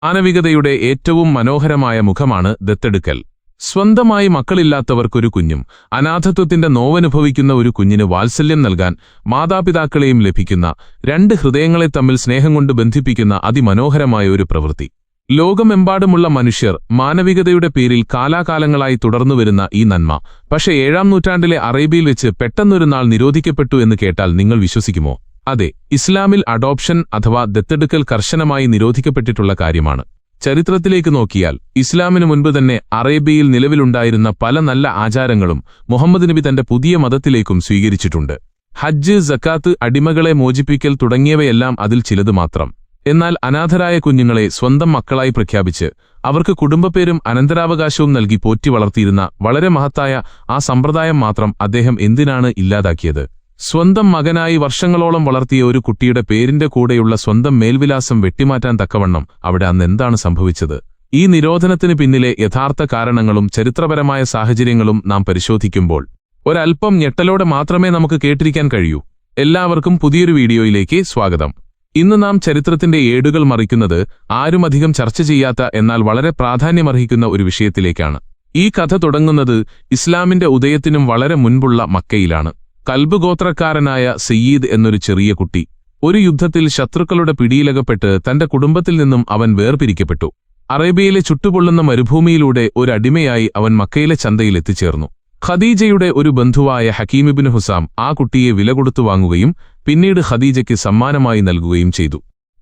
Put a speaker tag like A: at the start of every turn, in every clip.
A: മാനവികതയുടെ ഏറ്റവും മനോഹരമായ മുഖമാണ് ദത്തെടുക്കൽ. സ്വന്തമായി മക്കളില്ലാത്തവർക്കൊരു കുഞ്ഞും അനാഥത്വത്തിന്റെ നോവനുഭവിക്കുന്ന ഒരു കുഞ്ഞിന് വാത്സല്യം നൽകാൻ മാതാപിതാക്കളെയും ലഭിക്കുന്ന രണ്ട് ഹൃദയങ്ങളെ തമ്മിൽ സ്നേഹം കൊണ്ട് ബന്ധിപ്പിക്കുന്ന അതിമനോഹരമായ ഒരു പ്രവൃത്തി. ലോകമെമ്പാടുമുള്ള മനുഷ്യർ മാനവികതയുടെ പേരിൽ കാലാകാലങ്ങളായി തുടർന്നുവരുന്ന ഈ നന്മ പക്ഷേ 7-ാം നൂറ്റാണ്ടിലെ അറേബ്യയിൽ വെച്ച് പെട്ടെന്നൊരു നാൾ നിരോധിക്കപ്പെട്ടു എന്ന് കേട്ടാൽ നിങ്ങൾ വിശ്വസിക്കുമോ? അതെ, ഇസ്ലാമിൽ അഡോപ്ഷൻ അഥവാ ദത്തെടുക്കൽ കർശനമായി നിരോധിക്കപ്പെട്ടിട്ടുള്ള കാര്യമാണ്. ചരിത്രത്തിലേക്ക് നോക്കിയാൽ ഇസ്ലാമിനു മുൻപ് തന്നെ അറേബ്യയിൽ നിലവിലുണ്ടായിരുന്ന പല നല്ല ആചാരങ്ങളും മുഹമ്മദ് നബി തന്റെ പുതിയ മതത്തിലേക്കും സ്വീകരിച്ചിട്ടുണ്ട്. ഹജ്ജ്, സക്കാത്ത്, അടിമകളെ മോചിപ്പിക്കൽ തുടങ്ങിയവയെല്ലാം അതിൽ ചിലത് മാത്രം. എന്നാൽ അനാഥരായ കുഞ്ഞുങ്ങളെ സ്വന്തം മക്കളായി പ്രഖ്യാപിച്ച് അവർക്ക് കുടുംബപ്പേരും അനന്തരാവകാശവും നൽകി പോറ്റി വളർത്തിയിരുന്ന വളരെ മഹത്തായ ആ സമ്പ്രദായം മാത്രം അദ്ദേഹം എന്തിനാണ് ഇല്ലാതാക്കിയത്? സ്വന്തം മകനായി വർഷങ്ങളോളം വളർത്തിയ ഒരു കുട്ടിയുടെ പേരിന്റെ കൂടെയുള്ള സ്വന്തം മേൽവിലാസം വെട്ടിമാറ്റാൻ തക്കവണ്ണം അവിടെ അന്ന് എന്താണ് സംഭവിച്ചത്? ഈ നിരോധനത്തിന് പിന്നിലെ യഥാർത്ഥ കാരണങ്ങളും ചരിത്രപരമായ സാഹചര്യങ്ങളും നാം പരിശോധിക്കുമ്പോൾ ഒരൽപ്പം ഞെട്ടലോടെ മാത്രമേ നമുക്ക് കേട്ടിരിക്കാൻ കഴിയൂ. എല്ലാവർക്കും പുതിയൊരു വീഡിയോയിലേക്ക് സ്വാഗതം. ഇന്ന് നാം ചരിത്രത്തിന്റെ ഏടുകൾ മറിക്കുന്നത് ആരുമധികം ചർച്ച ചെയ്യാത്ത എന്നാൽ വളരെ പ്രാധാന്യമർഹിക്കുന്ന ഒരു വിഷയത്തിലേക്കാണ്. ഈ കഥ തുടങ്ങുന്നത് ഇസ്ലാമിന്റെ ഉദയത്തിനും വളരെ മുൻപുള്ള മക്കയിലാണ്. കൽബ് ഗോത്രക്കാരനായ സയ്യീദ് എന്നൊരു ചെറിയ കുട്ടി ഒരു യുദ്ധത്തിൽ ശത്രുക്കളുടെ പിടിയിലകപ്പെട്ട് തന്റെ കുടുംബത്തിൽ നിന്നും അവൻ വേർപിരിക്കപ്പെട്ടു. അറേബ്യയിലെ ചുട്ടുപൊള്ളുന്ന മരുഭൂമിയിലൂടെ ഒരു അടിമയായി അവൻ മക്കയിലെ ചന്തയിൽ എത്തിച്ചേർന്നു. ഖദീജയുടെ ഒരു ബന്ധുവായ ഹക്കീമിബ്നു ഹുസാം ആ കുട്ടിയെ വില കൊടുത്തു വാങ്ങുകയും പിന്നീട് ഖദീജയ്ക്ക് സമ്മാനമായി നൽകുകയും ചെയ്തു.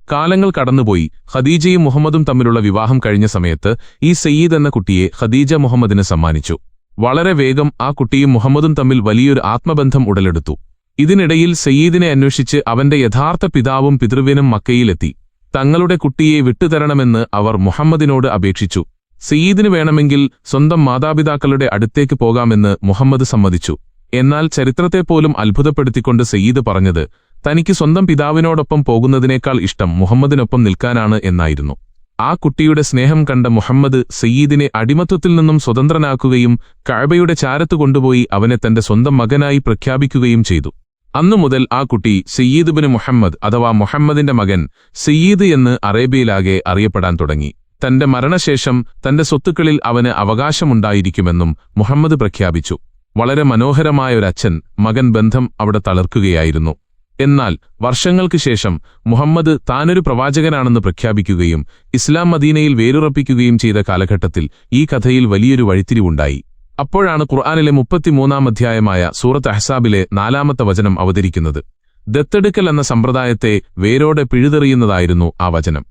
A: കാലങ്ങൾ കടന്നുപോയി. ഖദീജയും മുഹമ്മദും തമ്മിലുള്ള വിവാഹം കഴിഞ്ഞ സമയത്ത് ഈ സയ്യീദ് എന്ന കുട്ടിയെ ഖദീജ മുഹമ്മദിന് സമ്മാനിച്ചു. വളരെ വേഗം ആ കുട്ടിയും മുഹമ്മദും തമ്മിൽ വലിയൊരു ആത്മബന്ധം ഉടലെടുത്തു. ഇതിനിടയിൽ സയ്യീദിനെ അന്വേഷിച്ച് അവന്റെ യഥാർത്ഥ പിതാവും പിതൃവ്യനും മക്കയിലെത്തി. തങ്ങളുടെ കുട്ടിയെ വിട്ടുതരണമെന്ന് അവർ മുഹമ്മദിനോട് അപേക്ഷിച്ചു. സയ്യീദിന് വേണമെങ്കിൽ സ്വന്തം മാതാപിതാക്കളുടെ അടുത്തേക്ക് പോകാമെന്ന് മുഹമ്മദ് സമ്മതിച്ചു. എന്നാൽ ചരിത്രത്തെപ്പോലും അത്ഭുതപ്പെടുത്തിക്കൊണ്ട് സയ്യീദ് പറഞ്ഞത് തനിക്ക് സ്വന്തം പിതാവിനോടൊപ്പം പോകുന്നതിനേക്കാൾ ഇഷ്ടം മുഹമ്മദിനൊപ്പം നിൽക്കാനാണ് എന്നായിരുന്നു. ആ കുട്ടിയുടെ സ്നേഹം കണ്ട മുഹമ്മദ് സയ്യീദിനെ അടിമത്വത്തിൽ നിന്നും സ്വതന്ത്രനാക്കുകയും കഅബയുടെ ചാരത്ത് കൊണ്ടുപോയി അവനെ തന്റെ സ്വന്തം മകനായി പ്രഖ്യാപിക്കുകയും ചെയ്തു. അന്നുമുതൽ ആ കുട്ടി സയ്യീദ് ബിൻ മുഹമ്മദ് അഥവാ മുഹമ്മദിന്റെ മകൻ സയ്യീദ് എന്ന് അറേബ്യയിലാകെ അറിയപ്പെടാൻ തുടങ്ങി. തന്റെ മരണശേഷം തന്റെ സ്വത്തുക്കളിൽ അവന് അവകാശമുണ്ടായിരിക്കുമെന്നും മുഹമ്മദ് പ്രഖ്യാപിച്ചു. വളരെ മനോഹരമായൊരച്ഛൻ മകൻ ബന്ധം അവിടെ തളർക്കുകയായിരുന്നു. എന്നാൽ വർഷങ്ങൾക്ക് ശേഷം മുഹമ്മദ് താനൊരു പ്രവാചകനാണെന്ന് പ്രഖ്യാപിക്കുകയും ഇസ്ലാം മദീനയിൽ വേരുറപ്പിക്കുകയും ചെയ്ത കാലഘട്ടത്തിൽ ഈ കഥയിൽ വലിയൊരു വഴിത്തിരിവുണ്ടായി. അപ്പോഴാണ് ഖുർആനിലെ 33-ാം അധ്യായമായ സൂറത്ത് അഹ്സാബിലെ 4-ാമത്തെ വചനം അവതരിക്കുന്നത്. ദത്തെടുക്കൽ എന്ന സമ്പ്രദായത്തെ വേരോടെ പിഴുതെറിയുന്നതായിരുന്നു ആ വചനം.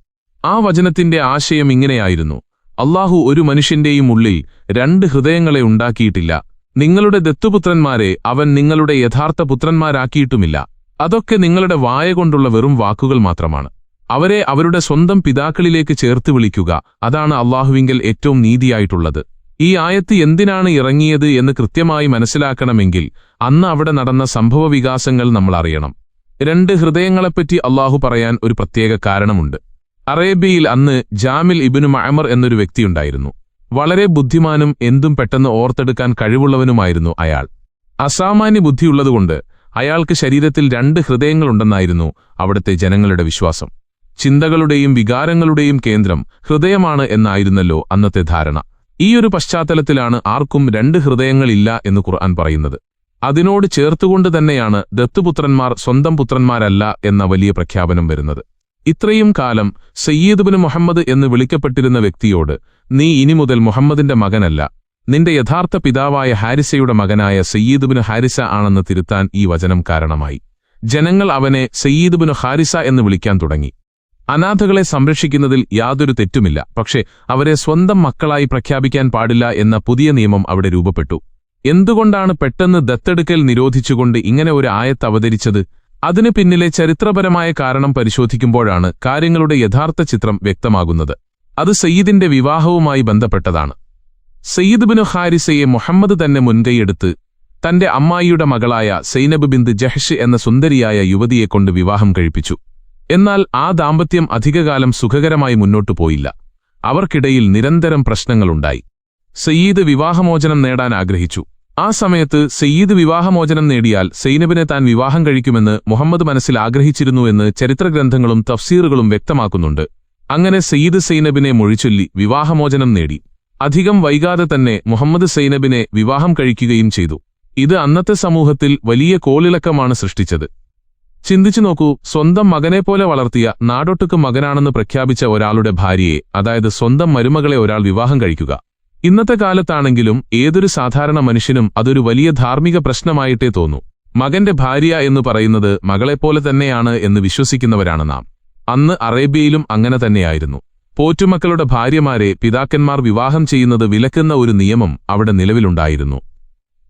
A: ആ വചനത്തിന്റെ ആശയം ഇങ്ങനെയായിരുന്നു: അല്ലാഹു ഒരു മനുഷ്യന്റെയും ഉള്ളിൽ രണ്ട് ഹൃദയങ്ങളെ ഉണ്ടാക്കിയിട്ടില്ല. നിങ്ങളുടെ ദത്തുപുത്രന്മാരെ അവൻ നിങ്ങളുടെ യഥാർത്ഥ പുത്രന്മാരാക്കിയിട്ടുമില്ല. അതൊക്കെ നിങ്ങളുടെ വായ കൊണ്ടുള്ള വെറും വാക്കുകൾ മാത്രമാണ്. അവരെ അവരുടെ സ്വന്തം പിതാക്കളിലേക്ക് ചേർത്ത് വിളിക്കുക, അതാണ് അല്ലാഹുവിങ്കൽ ഏറ്റവും നീതിയായിട്ടുള്ളത്. ഈ ആയത്ത് എന്തിനാണ് ഇറങ്ങിയത് എന്ന് കൃത്യമായി മനസ്സിലാക്കണമെങ്കിൽ അന്ന് അവിടെ നടന്ന സംഭവവികാസങ്ങൾ നമ്മൾ അറിയണം. രണ്ട് ഹൃദയങ്ങളെപ്പറ്റി അല്ലാഹു പറയാൻ ഒരു പ്രത്യേക കാരണമുണ്ട്. അറേബ്യയിൽ അന്ന് ജാമിൽ ഇബ്നു മഅമർ എന്നൊരു വ്യക്തിയുണ്ടായിരുന്നു. വളരെ ബുദ്ധിമാനും എന്തും പെട്ടെന്ന് ഓർത്തെടുക്കാൻ കഴിവുള്ളവനുമായിരുന്നു അയാൾ. അസാമാന്യ ബുദ്ധിയുള്ളതുകൊണ്ട് അയാൾക്ക് ശരീരത്തിൽ രണ്ട് ഹൃദയങ്ങളുണ്ടെന്നായിരുന്നു അവിടുത്തെ ജനങ്ങളുടെ വിശ്വാസം. ചിന്തകളുടെയും വികാരങ്ങളുടെയും കേന്ദ്രം ഹൃദയമാണ് എന്നായിരുന്നല്ലോ അന്നത്തെ ധാരണ. ഈയൊരു പശ്ചാത്തലത്തിലാണ് ആർക്കും രണ്ട് ഹൃദയങ്ങളില്ല എന്ന് ഖുർആൻ പറയുന്നത്. അതിനോട് ചേർത്തുകൊണ്ട് തന്നെയാണ് ദത്തുപുത്രന്മാർ സ്വന്തം പുത്രന്മാരല്ല എന്ന വലിയ പ്രഖ്യാപനം വരുന്നത്. ഇത്രയും കാലം സയ്യീദ് ബിൻ മുഹമ്മദ് എന്ന് വിളിക്കപ്പെട്ടിരുന്ന വ്യക്തിയോട് നീ ഇനി മുതൽ മുഹമ്മദിന്റെ മകനല്ല, നിന്റെ യഥാർത്ഥ പിതാവായ ഹാരിസയുടെ മകനായ സയ്യീദ് ബിൻ ഹാരിസ ആണെന്ന് തിരുത്താൻ ഈ വചനം കാരണമായി. ജനങ്ങൾ അവനെ സയ്യീദ് ബിൻ ഹാരിസ എന്ന് വിളിക്കാൻ തുടങ്ങി. അനാഥകളെ സംരക്ഷിക്കുന്നതിൽ യാതൊരു തെറ്റുമില്ല, പക്ഷേ അവരെ സ്വന്തം മക്കളായി പ്രഖ്യാപിക്കാൻ പാടില്ല എന്ന പുതിയ നിയമം അവിടെ രൂപപ്പെട്ടു. എന്തുകൊണ്ടാണ് പെട്ടെന്ന് ദത്തെടുക്കൽ നിരോധിച്ചുകൊണ്ട് ഇങ്ങനെ ഒരു ആയത്ത് അവതരിച്ചത്? അതിന് പിന്നിലെ ചരിത്രപരമായ കാരണം പരിശോധിക്കുമ്പോഴാണ് കാര്യങ്ങളുടെ യഥാർത്ഥ ചിത്രം വ്യക്തമാകുന്നത്. അത് സയ്യിദിന്റെ വിവാഹവുമായി ബന്ധപ്പെട്ടതാണ്. സയ്യിദ് ബിൻ ഹാരിസയെ മുഹമ്മദ് തന്നെ മുൻകൈയെടുത്ത് തന്റെ അമ്മായിയുടെ മകളായ സൈനബ് ബിന്ത് ജഹ്ഷ് എന്ന സുന്ദരിയായ യുവതിയെക്കൊണ്ട് വിവാഹം കഴിപ്പിച്ചു. എന്നാൽ ആ ദാമ്പത്യം അധികകാലം സുഖകരമായി മുന്നോട്ടു പോയില്ല. അവർക്കിടയിൽ നിരന്തരം പ്രശ്നങ്ങളുണ്ടായി. സയ്യിദ് വിവാഹമോചനം നേടാൻ ആഗ്രഹിച്ചു. ആ സമയത്ത് സയ്യിദ് വിവാഹമോചനം നേടിയാൽ സൈനബിനെ താൻ വിവാഹം കഴിക്കുമെന്ന് മുഹമ്മദ് മനസ്സിൽ ആഗ്രഹിച്ചിരുന്നുവെന്ന് ചരിത്രഗ്രന്ഥങ്ങളും തഫ്സീറുകളും വ്യക്തമാക്കുന്നുണ്ട്. അങ്ങനെ സയ്യിദ് സൈനബിനെ മൊഴിച്ചൊല്ലി വിവാഹമോചനം നേടി. അധികം വൈകാതെ തന്നെ മുഹമ്മദ് സൈനബിനെ വിവാഹം കഴിക്കുകയും ചെയ്തു. ഇത് അന്നത്തെ സമൂഹത്തിൽ വലിയ കോളിളക്കമാണ് സൃഷ്ടിച്ചത്. ചിന്തിച്ചു നോക്കൂ, സ്വന്തം മകനെപ്പോലെ വളർത്തിയ നാടൊട്ടുക്ക് മകനാണെന്ന് പ്രഖ്യാപിച്ച ഒരാളുടെ ഭാര്യയെ, അതായത് സ്വന്തം മരുമകളെ ഒരാൾ വിവാഹം കഴിക്കുക. ഇന്നത്തെ കാലത്താണെങ്കിലും ഏതൊരു സാധാരണ മനുഷ്യനും അതൊരു വലിയ ധാർമ്മിക പ്രശ്നമായിട്ടേ തോന്നൂ. മകന്റെ ഭാര്യ എന്ന് പറയുന്നത് മകളെപ്പോലെ തന്നെയാണ് എന്ന് വിശ്വസിക്കുന്നവരാണ് നാം. അന്ന് അറേബ്യയിലും അങ്ങനെ തന്നെയായിരുന്നു. പോറ്റുമക്കളുടെ ഭാര്യമാരെ പിതാക്കന്മാർ വിവാഹം ചെയ്യുന്നത് വിലക്കുന്ന ഒരു നിയമം അവിടെ നിലവിലുണ്ടായിരുന്നു.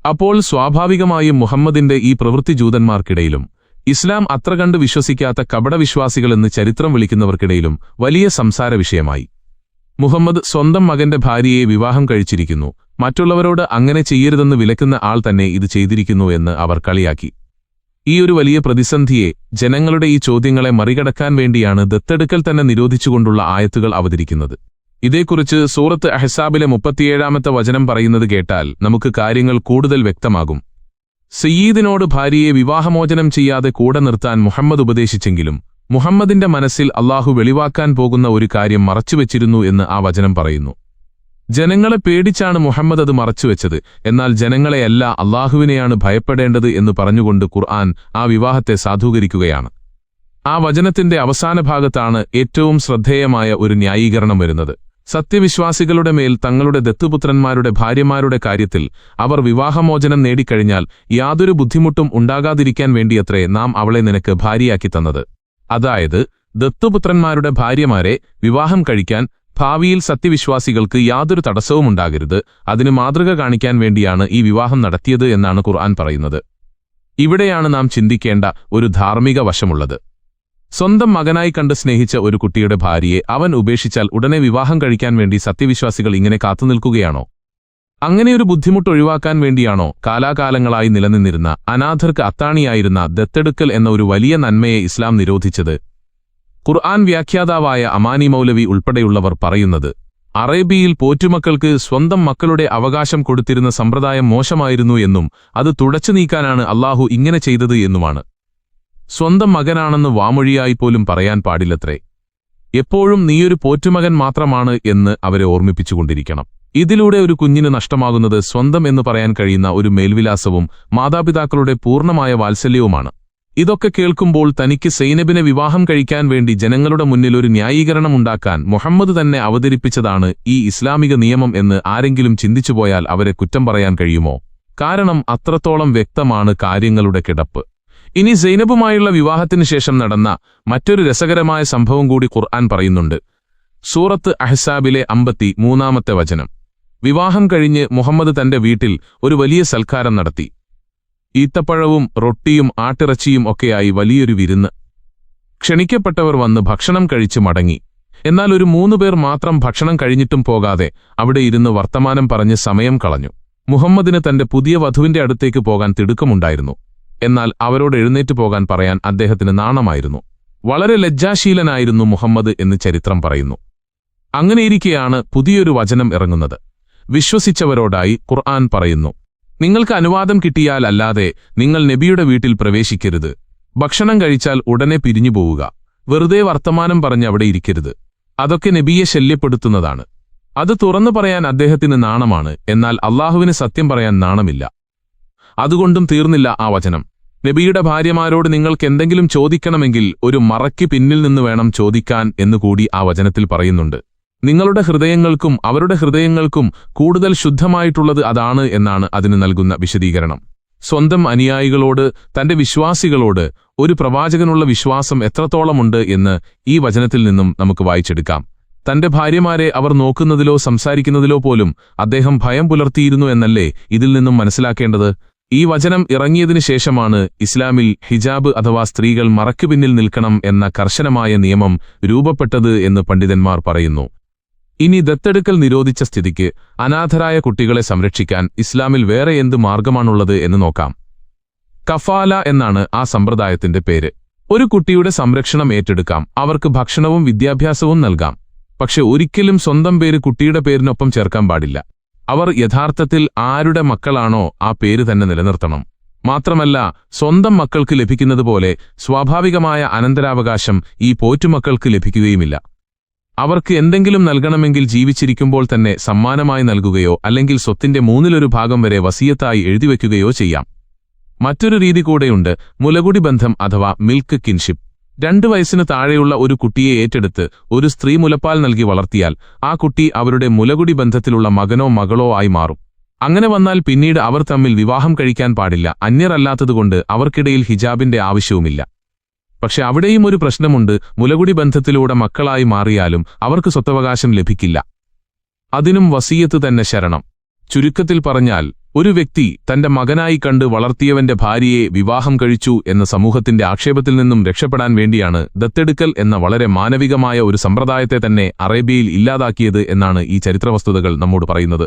A: അപ്പോൾ സ്വാഭാവികമായും മുഹമ്മദിന്റെ ഈ പ്രവൃത്തി ജൂതന്മാർക്കിടയിലും ഇസ്ലാം അത്ര കണ്ട് വിശ്വസിക്കാത്ത കപടവിശ്വാസികളെന്ന് ചരിത്രം വിളിക്കുന്നവർക്കിടയിലും വലിയ സംസാര വിഷയമായി. മുഹമ്മദ് സ്വന്തം മകന്റെ ഭാര്യയെ വിവാഹം കഴിച്ചിരിക്കുന്നു, മറ്റുള്ളവരോട് അങ്ങനെ ചെയ്യരുതെന്ന് വിലക്കുന്ന ആൾ തന്നെ ഇത് ചെയ്തിരിക്കുന്നു എന്ന് അവർ കളിയാക്കി. ഈ ഒരു വലിയ പ്രതിസന്ധിയെ, ജനങ്ങളുടെ ഈ ചോദ്യങ്ങളെ മറികടക്കാൻ വേണ്ടിയാണ് ദത്തെടുക്കൽ തന്നെ നിരോധിച്ചുകൊണ്ടുള്ള ആയത്തുകൾ അവതരിക്കുന്നത്. ഇതേക്കുറിച്ച് സൂറത്ത് അഹ്സാബിലെ 37-ാമത്തെ വചനം പറയുന്നത് കേട്ടാൽ നമുക്ക് കാര്യങ്ങൾ കൂടുതൽ വ്യക്തമാകും. സയ്യിദിനോട് ഭാര്യയെ വിവാഹമോചനം ചെയ്യാതെ കൂടെ നിർത്താൻ മുഹമ്മദ് ഉപദേശിച്ചെങ്കിലും മുഹമ്മദിന്റെ മനസ്സിൽ അല്ലാഹു വെളിവാക്കാൻ പോകുന്ന ഒരു കാര്യം മറച്ചുവെച്ചിരുന്നു എന്ന് ആ വചനം പറയുന്നു. ജനങ്ങളെ പേടിച്ചാണ് മുഹമ്മദ് അത് മറച്ചുവെച്ചത്, എന്നാൽ ജനങ്ങളെയല്ല അല്ലാഹുവിനെയാണ് ഭയപ്പെടേണ്ടത് എന്ന് പറഞ്ഞുകൊണ്ട് ഖുർആൻ ആ വിവാഹത്തെ സാധൂകരിക്കുകയാണ്. ആ വചനത്തിന്റെ അവസാന ഭാഗത്താണ് ഏറ്റവും ശ്രദ്ധേയമായ ഒരു ന്യായീകരണം വരുന്നത്. സത്യവിശ്വാസികളുടെ മേൽ തങ്ങളുടെ ദത്തുപുത്രന്മാരുടെ ഭാര്യമാരുടെ കാര്യത്തിൽ അവർ വിവാഹമോചനം നേടിക്കഴിഞ്ഞാൽ യാതൊരു ബുദ്ധിമുട്ടും ഉണ്ടാകാതിരിക്കാൻ വേണ്ടിയത്രേ നാം അവളെ നിനക്ക് ഭാര്യയാക്കി തന്നത്. അതായത് ദത്തുപുത്രന്മാരുടെ ഭാര്യമാരെ വിവാഹം കഴിക്കാൻ ഭാവിയിൽ സത്യവിശ്വാസികൾക്ക് യാതൊരു തടസ്സവുമുണ്ടാകരുത്, അതിന് മാതൃക കാണിക്കാൻ വേണ്ടിയാണ് ഈ വിവാഹം നടത്തിയത് എന്നാണ് ഖുർആൻ പറയുന്നത്. ഇവിടെയാണ് നാം ചിന്തിക്കേണ്ട ഒരു ധാർമ്മിക വശമുള്ളത്. സ്വന്തം മകനായി കണ്ട് സ്നേഹിച്ച ഒരു കുട്ടിയുടെ ഭാര്യയെ അവൻ ഉപേക്ഷിച്ചാൽ ഉടനെ വിവാഹം കഴിക്കാൻ വേണ്ടി സത്യവിശ്വാസികൾ ഇങ്ങനെ കാത്തുനിൽക്കുകയാണോ? അങ്ങനെയൊരു ബുദ്ധിമുട്ട് ഒഴിവാക്കാൻ വേണ്ടിയാണോ കാലാകാലങ്ങളായി നിലനിന്നിരുന്ന അനാഥർക്ക് അത്താണിയായിരുന്ന ദത്തെടുക്കൽ എന്ന ഒരു വലിയ നന്മയെ ഇസ്ലാം നിരോധിച്ചത്? ഖുർആൻ വ്യാഖ്യാതാവായ അമാനി മൗലവി ഉൾപ്പെടെയുള്ളവർ പറയുന്നത്, അറേബ്യയിൽ പോറ്റുമക്കൾക്ക് സ്വന്തം മക്കളുടെ അവകാശം കൊടുത്തിരുന്ന സമ്പ്രദായം മോശമായിരുന്നു എന്നും അത് തുടച്ചു നീക്കാനാണ് അല്ലാഹു ഇങ്ങനെ ചെയ്തത് എന്നുമാണ്. സ്വന്തം മകനാണെന്ന് വാമൊഴിയായി പോലും പറയാൻ പാടില്ലത്രേ. എപ്പോഴും നീയൊരു പോറ്റുമകൻ മാത്രമാണ് എന്ന് അവരെ ഓർമ്മിപ്പിച്ചുകൊണ്ടിരിക്കണം. ഇതിലൂടെ ഒരു കുഞ്ഞിന് നഷ്ടമാകുന്നത് സ്വന്തം എന്ന് പറയാൻ കഴിയുന്ന ഒരു മേൽവിലാസവും മാതാപിതാക്കളുടെ പൂർണ്ണമായ വാത്സല്യവുമാണ്. ഇതൊക്കെ കേൾക്കുമ്പോൾ തനിക്ക് സൈനബിനെ വിവാഹം കഴിക്കാൻ വേണ്ടി ജനങ്ങളുടെ മുന്നിൽ ഒരു ന്യായീകരണമുണ്ടാക്കാൻ മുഹമ്മദ് തന്നെ അവതരിപ്പിച്ചതാണ് ഈ ഇസ്ലാമിക നിയമം എന്ന് ആരെങ്കിലും ചിന്തിച്ചുപോയാൽ അവരെ കുറ്റം പറയാൻ കഴിയുമോ? കാരണം അത്രത്തോളം വ്യക്തമാണ് കാര്യങ്ങളുടെ കിടപ്പ്. ഇനി സൈനബുമായുള്ള വിവാഹത്തിനു ശേഷം നടന്ന മറ്റൊരു രസകരമായ സംഭവം കൂടി ഖുർആൻ പറയുന്നുണ്ട്. സൂറത്ത് അഹ്സാബിലെ 53-ാമത്തെ വചനം. വിവാഹം കഴിഞ്ഞ് മുഹമ്മദ് തന്റെ വീട്ടിൽ ഒരു വലിയ സൽക്കാരം നടത്തി. ഈത്തപ്പഴവും റൊട്ടിയും ആട്ടിറച്ചിയും ഒക്കെയായി വലിയൊരു വിരുന്ന്. ക്ഷണിക്കപ്പെട്ടവർ വന്ന് ഭക്ഷണം കഴിച്ച് മടങ്ങി. എന്നാൽ ഒരു 3 പേർ മാത്രം ഭക്ഷണം കഴിഞ്ഞിട്ടും പോകാതെ അവിടെ ഇരുന്ന് വർത്തമാനം പറഞ്ഞ് സമയം കളഞ്ഞു. മുഹമ്മദിന് തന്റെ പുതിയ വധുവിന്റെ അടുത്തേക്ക് പോകാൻ തിടുക്കമുണ്ടായിരുന്നു. എന്നാൽ അവരോട് എഴുന്നേറ്റ് പോകാൻ പറയാൻ അദ്ദേഹത്തിന് നാണമായിരുന്നു. വളരെ ലജ്ജാശീലനായിരുന്നു മുഹമ്മദ് എന്ന് ചരിത്രം പറയുന്നു. അങ്ങനെയിരിക്കെയാണ് പുതിയൊരു വചനം ഇറങ്ങുന്നത്. വിശ്വസിച്ചവരോടായി ഖുർആൻ പറയുന്നു, നിങ്ങൾക്ക് അനുവാദം കിട്ടിയാൽ അല്ലാതെ നിങ്ങൾ നബിയുടെ വീട്ടിൽ പ്രവേശിക്കരുത്. ഭക്ഷണം കഴിച്ചാൽ ഉടനെ പിരിഞ്ഞു പോവുക. വെറുതെ വർത്തമാനം പറഞ്ഞ് അവിടെ ഇരിക്കരുത്. അതൊക്കെ നബിയെ ശല്യപ്പെടുത്തുന്നതാണ്. അത് തുറന്നു പറയാൻ അദ്ദേഹത്തിന് നാണമാണ്, എന്നാൽ അല്ലാഹുവിന് സത്യം പറയാൻ നാണമില്ല. അതുകൊണ്ടും തീർന്നില്ല ആ വചനം. നബിയുടെ ഭാര്യമാരോട് നിങ്ങൾക്ക് എന്തെങ്കിലും ചോദിക്കണമെങ്കിൽ ഒരു മറയ്ക്ക് പിന്നിൽ നിന്ന് വേണം ചോദിക്കാൻ എന്നുകൂടി ആ വചനത്തിൽ പറയുന്നുണ്ട്. നിങ്ങളുടെ ഹൃദയങ്ങൾക്കും അവരുടെ ഹൃദയങ്ങൾക്കും കൂടുതൽ ശുദ്ധമായിട്ടുള്ളത് അതാണ് എന്നാണ് അതിന് നൽകുന്ന വിശദീകരണം. സ്വന്തം അനുയായികളോട്, തന്റെ വിശ്വാസികളോട് ഒരു പ്രവാചകനുള്ള വിശ്വാസം എത്രത്തോളമുണ്ട് എന്ന് ഈ വചനത്തിൽ നിന്നും നമുക്ക് വായിച്ചെടുക്കാം. തന്റെ ഭാര്യമാരെ അവർ നോക്കുന്നതിലോ സംസാരിക്കുന്നതിലോ പോലും അദ്ദേഹം ഭയം പുലർത്തിയിരുന്നു എന്നല്ലേ ഇതിൽ നിന്നും മനസ്സിലാക്കേണ്ടത്? ഈ വചനം ഇറങ്ങിയതിനു ശേഷമാണ് ഇസ്ലാമിൽ ഹിജാബ് അഥവാ സ്ത്രീകൾ മറയ്ക്കു പിന്നിൽ നിൽക്കണം എന്ന കർശനമായ നിയമം രൂപപ്പെട്ടത് എന്ന് പണ്ഡിതന്മാർ പറയുന്നു. ഇനി ദത്തെടുക്കൽ നിരോധിച്ച സ്ഥിതിക്ക് അനാഥരായ കുട്ടികളെ സംരക്ഷിക്കാൻ ഇസ്ലാമിൽ വേറെ എന്ത് മാർഗമാണുള്ളത് എന്ന് നോക്കാം. കഫാല എന്നാണ് ആ സമ്പ്രദായത്തിന്റെ പേര്. ഒരു കുട്ടിയുടെ സംരക്ഷണം ഏറ്റെടുക്കാം, അവർക്ക് ഭക്ഷണവും വിദ്യാഭ്യാസവും നൽകാം. പക്ഷെ ഒരിക്കലും സ്വന്തം പേര് കുട്ടിയുടെ പേരിനൊപ്പം ചേർക്കാൻ പാടില്ല. അവർ യഥാർത്ഥത്തിൽ ആരുടെ മക്കളാണോ ആ പേര് തന്നെ നിലനിർത്തണം. മാത്രമല്ല, സ്വന്തം മക്കൾക്ക് ലഭിക്കുന്നതുപോലെ സ്വാഭാവികമായ അനന്തരാവകാശം ഈ പോറ്റുമക്കൾക്ക് ലഭിക്കുകയുമില്ല. അവർക്ക് എന്തെങ്കിലും നൽകണമെങ്കിൽ ജീവിച്ചിരിക്കുമ്പോൾ തന്നെ സമ്മാനമായി നൽകുകയോ അല്ലെങ്കിൽ സ്വത്തിന്റെ 1/3 വരെ വസിയത്തായി എഴുതിവെക്കുകയോ ചെയ്യാം. മറ്റൊരു രീതി കൂടെയുണ്ട്, മുലകുടി ബന്ധം അഥവാ മിൽക്ക് കിൻഷിപ്പ്. 2 വയസ്സിന് താഴെയുള്ള ഒരു കുട്ടിയെ ഏറ്റെടുത്ത് ഒരു സ്ത്രീ മുലപ്പാൽ നൽകി വളർത്തിയാൽ ആ കുട്ടി അവരുടെ മുലകുടി ബന്ധത്തിലുള്ള മകനോ മകളോ ആയി മാറും. അങ്ങനെ വന്നാൽ പിന്നീട് അവർ തമ്മിൽ വിവാഹം കഴിക്കാൻ പാടില്ല. അന്യരല്ലാത്തതുകൊണ്ട് അവർക്കിടയിൽ ഹിജാബിന്റെ ആവശ്യവുമില്ല. പക്ഷെ അവിടെയും ഒരു പ്രശ്നമുണ്ട്. മുലകുടി ബന്ധത്തിലൂടെ മക്കളായി മാറിയാലും അവർക്ക് സ്വത്തവകാശം ലഭിക്കില്ല. അതിനും വസിയത്ത് തന്നെ ശരണം. ചുരുക്കത്തിൽ പറഞ്ഞാൽ, ഒരു വ്യക്തി തന്റെ മകനായി കണ്ട് വളർത്തിയവന്റെ ഭാര്യയെ വിവാഹം കഴിച്ചു എന്ന സമൂഹത്തിന്റെ ആക്ഷേപത്തിൽ നിന്നും രക്ഷപ്പെടാൻ വേണ്ടിയാണ് ദത്തെടുക്കൽ എന്ന വളരെ മാനവികമായ ഒരു സമ്പ്രദായത്തെ തന്നെ അറേബ്യയിൽ ഇല്ലാതാക്കിയത് എന്നാണ് ഈ ചരിത്രവസ്തുതകൾ നമ്മോട് പറയുന്നത്.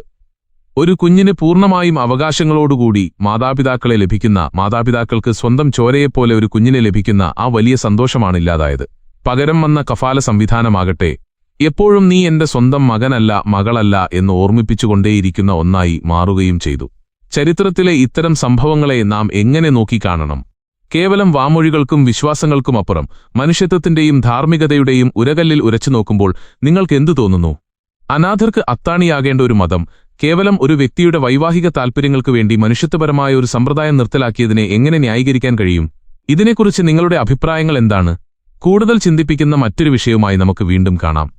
A: ഒരു കുഞ്ഞിന് പൂർണ്ണമായും അവകാശങ്ങളോടുകൂടി മാതാപിതാക്കളെ ലഭിക്കുന്ന, മാതാപിതാക്കൾക്ക് സ്വന്തം ചോരയെപ്പോലെ ഒരു കുഞ്ഞിനെ ലഭിക്കുന്ന ആ വലിയ സന്തോഷമാണില്ലാതായത്. പകരം വന്ന കഫാല സംവിധാനമാകട്ടെ എപ്പോഴും നീ എന്റെ സ്വന്തം മകനല്ല, മകളല്ല എന്ന് ഓർമ്മിപ്പിച്ചുകൊണ്ടേയിരിക്കുന്ന ഒന്നായി മാറുകയും ചെയ്തു. ചരിത്രത്തിലെ ഇത്തരം സംഭവങ്ങളെ നാം എങ്ങനെ നോക്കിക്കാണണം? കേവലം വാമൊഴികൾക്കും വിശ്വാസങ്ങൾക്കുമപ്പുറം മനുഷ്യത്വത്തിന്റെയും ധാർമ്മികതയുടെയും ഉരകല്ലിൽ ഉരച്ചു നോക്കുമ്പോൾ നിങ്ങൾക്കെന്തു തോന്നുന്നു? അനാഥർക്ക് അത്താണിയാകേണ്ട ഒരു മതം കേവലം ഒരു വ്യക്തിയുടെ വൈവാഹിക താൽപ്പര്യങ്ങൾക്കു വേണ്ടി മനുഷ്യത്വപരമായ ഒരു സമ്പ്രദായം നിർത്തലാക്കിയതിനെ എങ്ങനെ ന്യായീകരിക്കാൻ കഴിയും? ഇതിനെക്കുറിച്ച് നിങ്ങളുടെ അഭിപ്രായങ്ങൾ എന്താണ്? കൂടുതൽ ചിന്തിപ്പിക്കുന്ന മറ്റൊരു വിഷയവുമായി നമുക്ക് വീണ്ടും കാണാം.